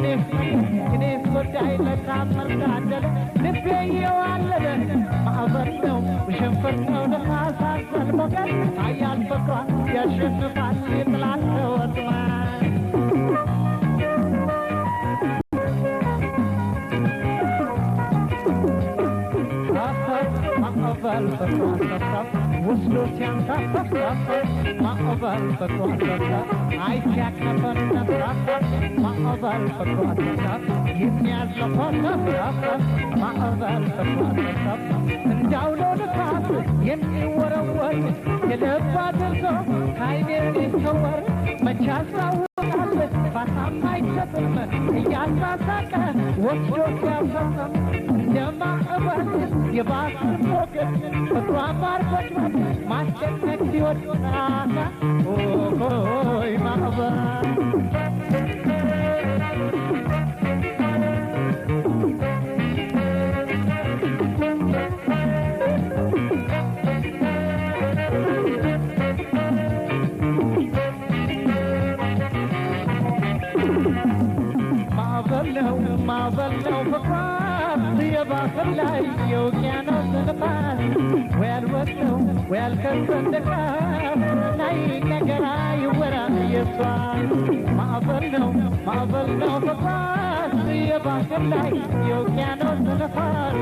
የኔስ ጉዳይ ለታምር ታደለ ልቤ የዋለለ ማዕበል ነው ውሽንፍር ነው ለማሳሰል ሞገድ ኃያል ፍቅሯ ያሸንፋል ይጥላል ወጥመድ ማዕበል በቷ ወስዶት ያንሳፈፍ ማዕበል በቷ አይቻክ ነበር ማዕበል በቷ የሚያዝለፈለፍ ማዕበል በቷ እንዳውሎ ንፋስ የሚወረወር የልብ አድርሶ ከዓይኔ የሚሰወር መቼ ያስታውቃል ፋታም አይሰጥም እያሳሳቀ ወስዶት ያንሳፈፍ እንደማዕበል የባህር ሞገድ ፍቅሯ ማርኮች ማስጨነቅ ሲወድ ኦሆይ ማዕበል ማዕበል ነው ፍቅሯ የባህር ላይ የውቅያኖስ ንፋስ ወያልወሰው ወያልከሰንደቃት ላይ ነገራ ይወራ የሷ ማዕበል ነው ፍቅሯ የባህር ላይ የውቅያኖስ ንፋስ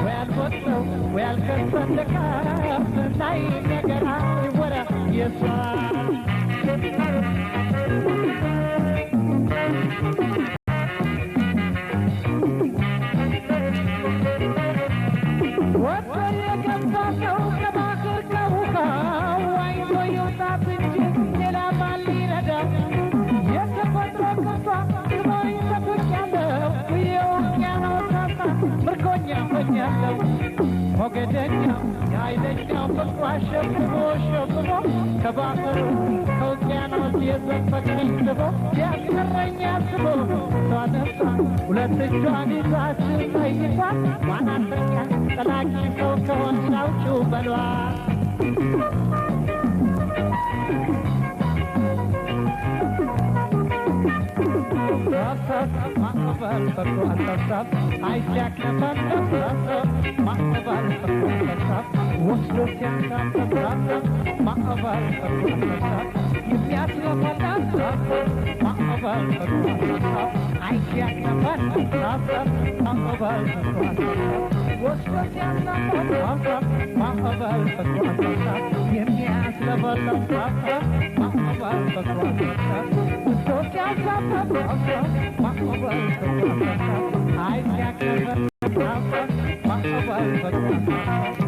ወያልወሰው ወያልከሰንደቃት ላይ ነገራ ይወራ የሷ ሞገደኛው የኃይለኛው ፍቅሯ ሸብቦ ከባህሩ ከውቅያኖስ የዘፈቀኝ ስቦ ሲያስቀረኝ አስቦ እሷ ሁለት እጇን ይዛ ስትጠይቋ ዋናተኛ ጠላቂ ሰው ከሆንሽ አውጪው በሏት ማዕበል በቷ አይቻክ ነበር ማዕበል በቷ ወስዶ ሲያንሳፈፍ ማዕበል በቷ የሚያስለፈላት ማዕበል በቷ አይቻክ ነበር ማዕበል በቷ ወስዶ ሲያንሳፈፍ ማዕበል በቷ የሚያስለፈላት ማዕበል በቷ ወስዶ ሲያንሳፈፍ ማዕበል በቷ አይቻክ ነበር ማዕበል በቷ